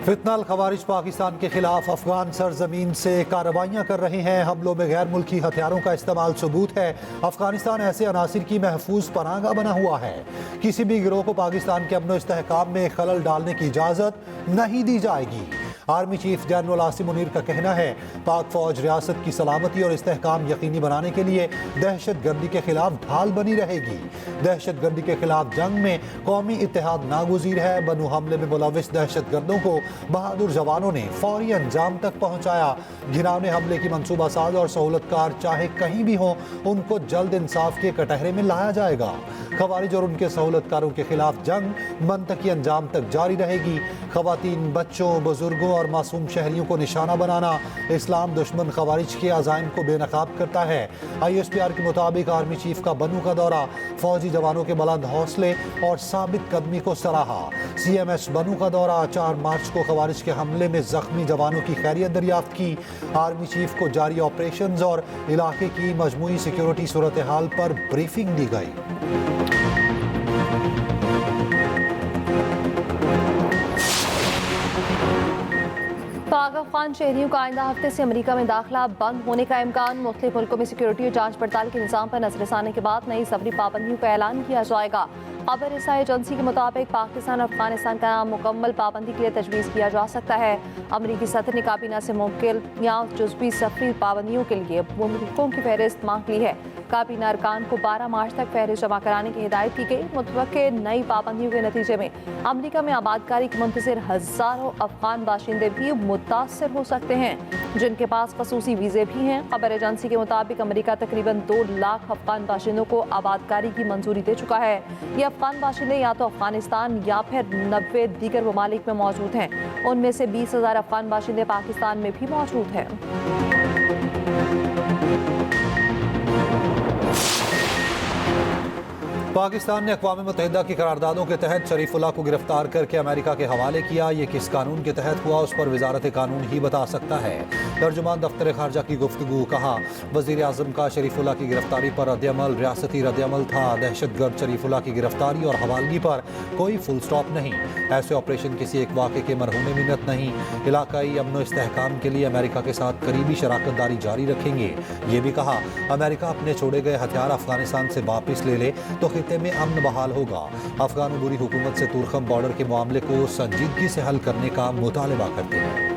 फितनल खवारिज पाकिस्तान के खिलाफ अफगान सरजमीन से कार्रवाइयाँ कर रहे हैं। हमलों में गैर मुल्की हथियारों का इस्तेमाल सबूत है। अफगानिस्तान ऐसे अनासिर की महफूज पनाहगाह बना हुआ है। किसी भी गिरोह को पाकिस्तान के अमन इस्तेहकाम में खलल डालने की इजाज़त नहीं दी जाएगी। Army chief general Asim Munir का कहना है, पाक फौज रियासत की सलामती और इस्तेहकाम यकीनी बनाने के लिए दहशत गर्दी के खिलाफ ढाल बनी रहेगी। दहशत गर्दी के खिलाफ जंग में कौमी इत्तेहाद नागुज़ीर है। बनू हमले में मुलविस दहशत गर्दों को बहादुर जवानों ने फौरी अंजाम तक पहुँचाया। घिनौने हमले की मनसूबा साज और सहूलतकार चाहे कहीं भी हों, उनको जल्द इंसाफ के कटहरे में लाया जाएगा। खवारिज और उनके सहूलतकारों के खिलाफ जंग मंतकी अंजाम तक जारी रहेगी। खवातीन, बच्चों, बुजुर्गों और मासूम शहरियों को निशाना बनाना इस्लाम दुश्मन खवारिज के अज़ाइम को बेनकाब करता है। ISPR के मुताबिक आर्मी चीफ का बनू का दौरा फौजी जवानों के बुलंद हौसले और साबित कदमी को सराहा। CMS बनू का दौरा 4 मार्च को खवारिज के हमले में जख्मी जवानों की खैरियत दरियाफ्त की। आर्मी चीफ को जारी ऑपरेशंस और इलाके की मजमूई सिक्योरिटी सूरत हाल पर ब्रीफिंग दी गई। पाक अफगान शहरियों का आइंदा हफ्ते से अमेरिका में दाखिला बंद होने का इम्कान। मुख्तलिफ मुल्कों में सिक्योरिटी और जांच पड़ताल के निज़ाम पर नजरसाने के बाद नई सफरी पाबंदियों का ऐलान किया जाएगा। खबर रसाई एजेंसी के मुताबिक पाकिस्तान और अफगानिस्तान का नाम मुकम्मल पाबंदी के लिए तजवीज़ किया जा सकता है। अमरीकी सदर ने काबीना से मुमकिन या जुज़वी सफरी पाबंदियों के लिए मुल्कों की फहरिस्त मांग ली है। काबीना अरकान को 12 मार्च तक फहरिस्त जमा कराने की हिदायत की गई। मुतवक्के नई पाबंदियों के नतीजे में अमरीका में आबादकारी के मुंतज़िर हज़ारों अफगान बाशिंदे भी मुतासर हो सकते हैं, जिनके पास खसूसी वीज़े भी हैं। खबर एजेंसी के मुताबिक अमरीका तकरीबन 2 लाख अफगान बाशिंदों को आबादकारी की मंजूरी दे चुका है। ये अफगान बाशिंदे या तो अफगानिस्तान या फिर 90 दीगर ममालिक में मौजूद हैं। उनमें से 20,000 अफगान बाशिंदे पाकिस्तान में भी मौजूद हैं। पाकिस्तान ने अक़वाम मुत्तहिदा की करारदादों के तहत शरीफुल्लाह को गिरफ्तार करके अमेरिका के हवाले किया। ये किस कानून के तहत हुआ, उस पर वजारत कानून ही बता सकता है। तर्जुमान दफ्तर खारजा की गुफ्तगू, कहा वज़ीर आज़म का शरीफुल्लाह की गिरफ्तारी पर रद्दअमल रियासती रद्दअमल था। दहशतगर्द शरीफुल्लाह की गिरफ्तारी और हवालगी पर कोई फुल स्टॉप नहीं। ऐसे ऑपरेशन किसी एक वाक़े के मरहून मिन्नत नहीं। इलाकाई अमन इस्तेहकाम के लिए अमेरिका के साथ करीबी शराकत दारी जारी रखेंगे। ये भी कहा अमेरिका अपने छोड़े गए हथियार अफगानिस्तान से वापस ले ले तो खित्ते में अमन बहाल होगा। अफगान अबूरी हुकूमत से तुरखम बॉर्डर के मामले को संजीदगी से हल करने का मुतालबा करते हैं।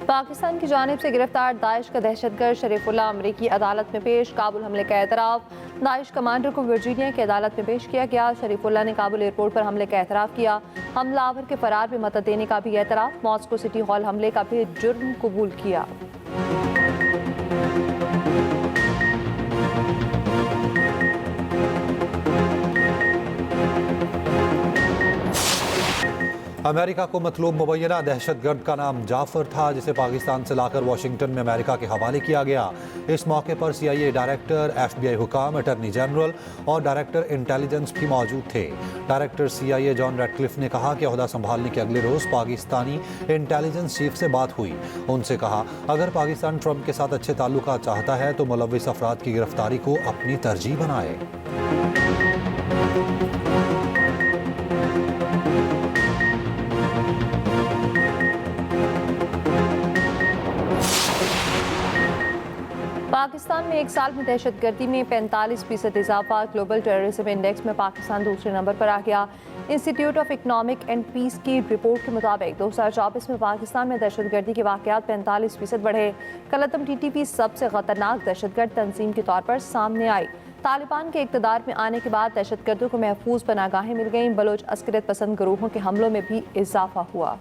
पाकिस्तान की जानिब से गिरफ्तार दाइश का दहशतगर्द शरीफुल्लाह अमरीकी अदालत में पेश। काबुल हमले का एतराफ़। दाइश कमांडर को वर्जीनिया की अदालत में पेश किया गया। शरीफुल्लाह ने काबुल एयरपोर्ट पर हमले का एतराफ़ किया। हमलावर के फरार में मदद देने का भी एतराफ़। मॉस्को सिटी हॉल हमले का भी जुर्म कबूल किया। अमेरिका को मतलूब मुबैना दहशतगर्द का नाम जाफर था, जिसे पाकिस्तान से लाकर वाशिंगटन में अमेरिका के हवाले किया गया। इस मौके पर CIA डायरेक्टर, FBI हुकाम, अटॉर्नी जनरल और डायरेक्टर इंटेलिजेंस भी मौजूद थे। डायरेक्टर CIA जॉन रेडक्लिफ ने कहा कि ओहदा संभालने के अगले रोज़ पाकिस्तानी इंटेलिजेंस चीफ से बात हुई। उनसे कहा अगर पाकिस्तान ट्रंप के साथ अच्छे ताल्लुकात चाहता है तो मुलव्विस अफराद की गिरफ्तारी को अपनी तरजीह बनाए। पाकिस्तान में एक साल में दहशतगर्दी में 45% इजाफा। ग्लोबल टेररिज्म इंडेक्स में पाकिस्तान दूसरे नंबर पर आ गया। Institute of Economic and Peace की रिपोर्ट के मुताबिक 2024 में पाकिस्तान में दहशतगर्दी के वाक़यात 45% बढ़े। कलतम TTP सबसे खतरनाक दहशतगर्द तंजीम के तौर पर सामने आई। तालिबान के इक़्तिदार में आने के बाद दहशतगर्दों को महफूज पनागाहें मिल गईं। बलोच अस्करियत पसंद ग्रोहों के हमलों में भी इजाफा हुआ।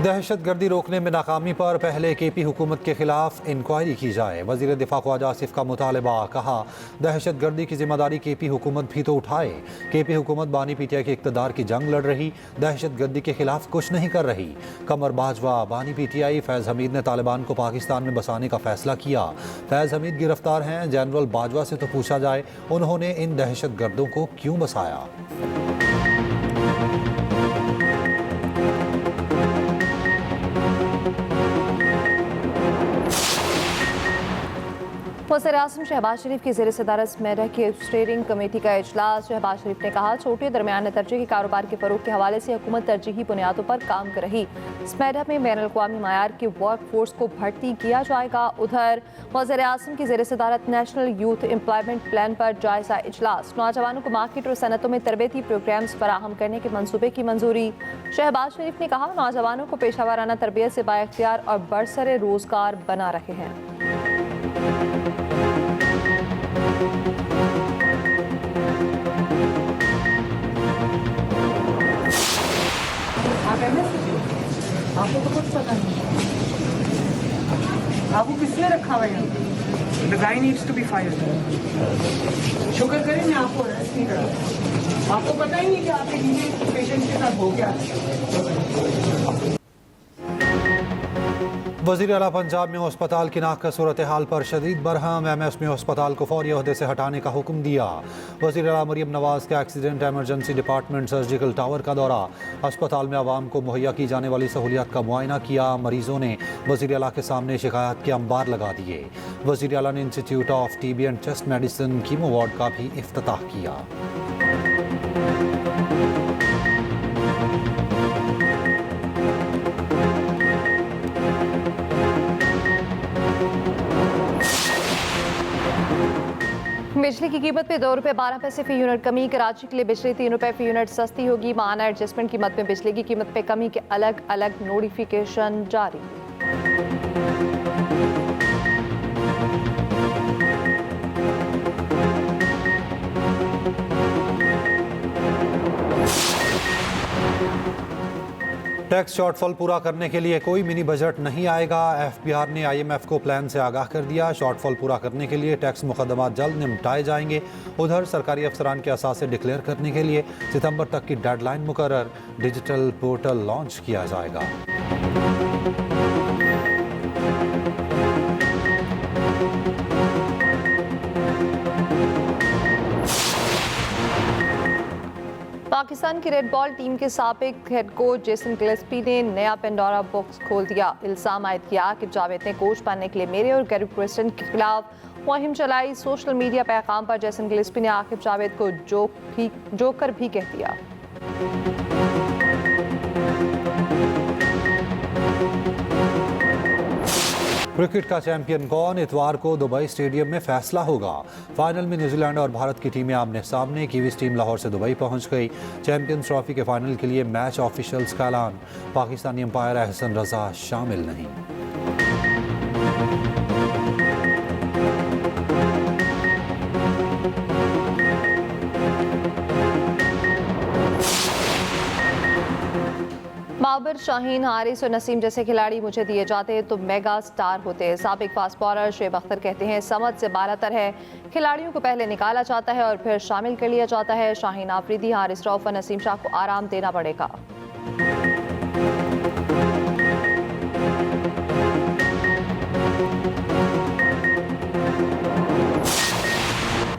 दहशतगर्दी रोकने में नाकामी पर पहले KP हुकूमत के खिलाफ इंक्वायरी की जाए। वज़ीर दिफा ख्वाजा आसिफ का मुतालबा, कहा दहशतगर्दी की जिम्मेदारी KP हुकूमत भी तो उठाए। KP हुकूमत बानी PTI के इक़्तिदार की जंग लड़ रही, दहशतगर्दी के खिलाफ कुछ नहीं कर रही। कमर बाजवा, बानी PTI फैज़ हमीद ने तालिबान को पाकिस्तान में बसाने का फैसला किया। फैज़ हमीद गिरफ्तार हैं। जनरल बाजवा से तो पूछा जाए उन्होंने इन दहशतगर्दों को क्यों बसाया। वज़ीर आज़म शहबाज शरीफ की ज़ेर सदारत स्मेडा की स्टीयरिंग कमेटी का इजलास। शहबाज शरीफ ने कहा, छोटे दरमियाने दर्जे के कारोबार के फ़रोग़ के हवाले से हुकूमत तरजीही बुनियादों पर काम कर रही। स्मेडा में बैनुल अक़वामी मयार की वर्क फोर्स को भर्ती किया जाएगा। उधर वज़ीर आज़म की ज़ेर सदारत नेशनल यूथ एम्प्लॉयमेंट प्लान पर जायज़ा इजलास। नौजवानों को मार्केट और सनतों में तरबेती प्रोग्राम्स फराहम करने के मनसूबे की मंजूरी। शहबाज शरीफ ने कहा, नौजवानों को पेशा वाराना तरबियत से बाइख्तियार और बरसरे रोज़गार बना रहे हैं। आपको तो कुछ पता नहीं, आपको किसने रखा हुआ है? The guy needs to be fired. शुक्र करें मैं आपको अरेस्ट नहीं करा। आपको पता ही नहीं कि आपके टीचर पेशेंट के साथ हो गया। वज़ीर आला पंजाब में अस्पताल की नाक सूरत हाल पर शदीद बरहम। MS में अस्पताल को फौरी ओहदे से हटाने का हुक्म दिया। वज़ीर आला मरियम नवाज़ का accident emergency department surgical tower का दौरा। अस्पताल में आवाम को मुहैया की जाने वाली सहूलियात का मुआयना किया। मरीजों ने वज़ीर आला के सामने शिकायत के अंबार लगा दिए। वज़ीर आला ने institute of TB and chest medicine chemo ward का भी इफ्तिताह किया। बिजली की कीमत में ₹2.12 फी यूनिट कमी। कराची के लिए बिजली ₹3 फी यूनिट सस्ती होगी। माहाना एडजस्टमेंट कीमत में बिजली की कीमत में कमी के अलग अलग नोटिफिकेशन जारी। टैक्स शॉर्टफॉल पूरा करने के लिए कोई मिनी बजट नहीं आएगा। FBR ने IMF को प्लान से आगाह कर दिया। शॉर्टफॉल पूरा करने के लिए टैक्स मुकदमात जल्द निपटाए जाएंगे। उधर सरकारी अफसरान के असासे डिक्लेयर करने के लिए सितंबर तक की डेडलाइन मुकर्रर। डिजिटल पोर्टल लॉन्च किया जाएगा। पाकिस्तान की रेड बॉल टीम के साबिक हेड कोच जेसन गिलेस्पी ने नया पेंडोरा बॉक्स खोल दिया। इल्जाम आयद किया कि जावेद ने कोच बनने के लिए मेरे और गैरी क्रिस्टन के खिलाफ मुहिम चलाई। सोशल मीडिया पैगाम पर जेसन गिलेस्पी ने आखिर जावेद को जोकर भी कह दिया। क्रिकेट का चैंपियन कौन, इतवार को दुबई स्टेडियम में फैसला होगा। फाइनल में न्यूजीलैंड और भारत की टीमें आमने सामने। कीवीज टीम लाहौर से दुबई पहुंच गई। चैंपियंस ट्रॉफी के फाइनल के लिए मैच ऑफिशियल्स का ऐलान। पाकिस्तानी अंपायर एहसन रजा शामिल नहीं। बाबर, शाहीन, हारिस और नसीम जैसे खिलाड़ी मुझे दिए जाते तो मेगा स्टार होते। साबिक फास्ट बॉलर शुएब अख्तर कहते हैं, समझ से बालातर है। खिलाड़ियों को पहले निकाला जाता है और फिर शामिल कर लिया जाता है। शाहीन आफरीदी, हारिस रऊफ और नसीम शाह को आराम देना पड़ेगा।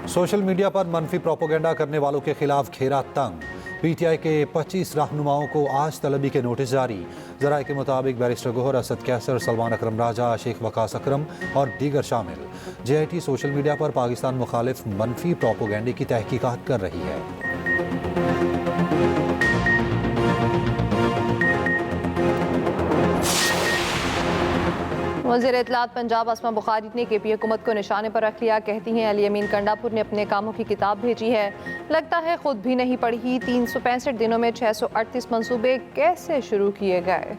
सोशल मीडिया पर मनफी प्रोपोगेंडा करने वालों के खिलाफ घेरा तंग। PTI के 25 रहनुमाओं को आज तलबी के नोटिस जारी। जराये के मुताबिक बैरिस्टर गोहर, असद कैसर, सलमान अकरम राजा, शेख वकास अकरम और दीगर शामिल। JIT सोशल मीडिया पर पाकिस्तान मुखालिफ मनफी प्रोपोगेंडे की तहकीकात कर रही है। वज़ीर इत्तलात पंजाब अस्मा बुखारी ने KP हुकूमत को निशाने पर रख लिया। कहती हैं, अली अमीन कंडापुर ने अपने कामों की किताब भेजी है, लगता है खुद भी नहीं पढ़ी। 365 दिनों में 638 मंसूबे कैसे शुरू किए गए।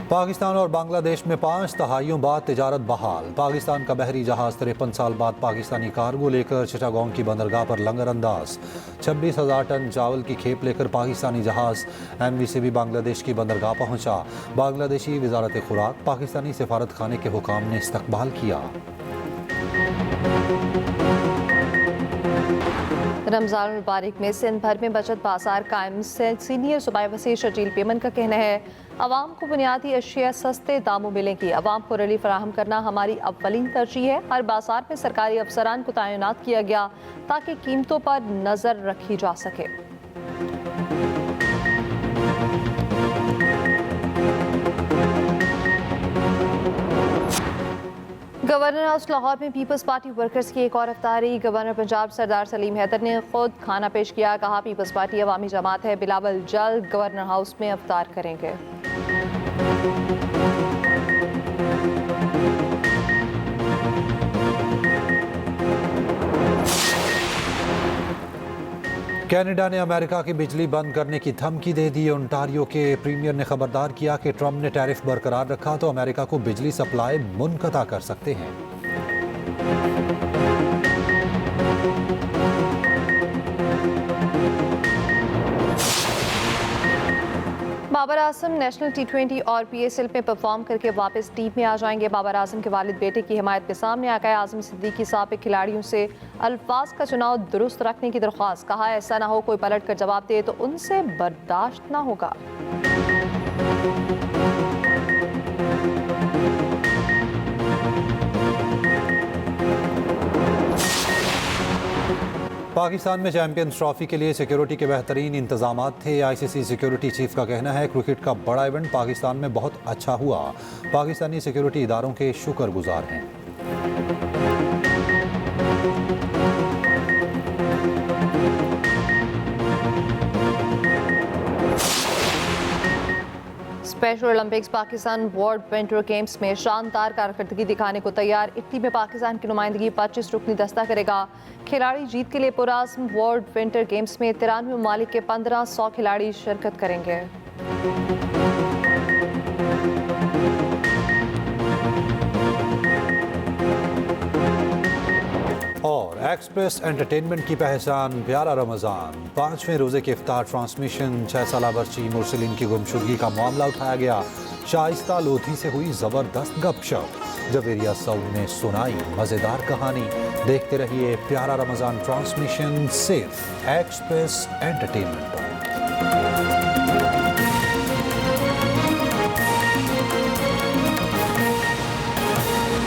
पाकिस्तान और बांग्लादेश में 5 दहाइयों बाद तिजारत बहाल। पाकिस्तान का बहरी जहाज 53 साल बाद पाकिस्तानी कार्गो लेकर चिटागोंग की बंदरगाह पर लंगर अंदाज। 26,000 टन चावल की खेप लेकर पाकिस्तानी जहाज MV से भी बांग्लादेश की बंदरगाह पहुंचा। बांग्लादेशी वजारत खुराक, पाकिस्तानी सफारत खाने के हुकाम ने इस्तकबाल किया। रमजान मुबारक में सिंध भर में बचत बाजार कायम। सीनियर सूबाई वज़ीर शर्जील पेमन का कहना है, अवाम को बुनियादी अशिया सस्ते दामों मिलेंगी। अवाम को रिलीफ फराहम करना हमारी अव्वलीन तरजीह है। हर बाजार में सरकारी अफसरान को तैनात किया गया ताकि कीमतों पर नजर रखी जा सके। गवर्नर हाउस लाहौर में पीपल्स पार्टी वर्कर्स की एक और अफ्तारी। गवर्नर पंजाब सरदार सलीम हैदर ने खुद खाना पेश किया। कहा पीपल्स पार्टी अवामी जमात है, बिलावल जल्द गवर्नर हाउस में अफ्तार करेंगे। कनाडा ने अमेरिका की बिजली बंद करने की धमकी दे दी। ओंटारियो के प्रीमियर ने खबरदार किया कि ट्रंप ने टैरिफ बरकरार रखा तो अमेरिका को बिजली सप्लाई मुनक़ता कर सकते हैं। बाबर आजम नेशनल T20 और PSL में परफॉर्म करके वापस टीम में आ जाएंगे। बाबर आजम के वालिद बेटे की हिमायत के सामने आकर आजम सिद्दीकी साबिक खिलाड़ियों से अल्फाज का चुनाव दुरुस्त रखने की दरख्वास्त। कहा ऐसा ना हो कोई पलट कर जवाब दे तो उनसे बर्दाश्त ना होगा। पाकिस्तान में चैंपियंस ट्रॉफी के लिए सिक्योरिटी के बेहतरीन इंतजाम थे। ICC सिक्योरिटी चीफ का कहना है क्रिकेट का बड़ा इवेंट पाकिस्तान में बहुत अच्छा हुआ। पाकिस्तानी सिक्योरिटी इदारों के शुक्रगुजार हैं। Special Olympics Pakistan world winter games में शानदार कारकर्दगी दिखाने को तैयार। इटली में पाकिस्तान की नुमाइंदगी 25 रुकनी दस्ता करेगा। खिलाड़ी जीत के लिए पुरअज़्म वर्ल्ड विंटर गेम्स में 93 ममालिक के 1500 खिलाड़ी शिरकत करेंगे। और एक्सप्रेस एंटरटेनमेंट की पहचान प्यारा रमज़ान। 5वें रोज़े के इफ्तार ट्रांसमिशन 6 साल बच्ची मुरसलीन की गुमशुदगी का मामला उठाया गया। शाइस्ता लोधी से हुई ज़बरदस्त गपशप। जवेरिया सऊद ने सुनाई मज़ेदार कहानी। देखते रहिए प्यारा रमज़ान ट्रांसमिशन सिर्फ एक्सप्रेस एंटरटेनमेंट पर।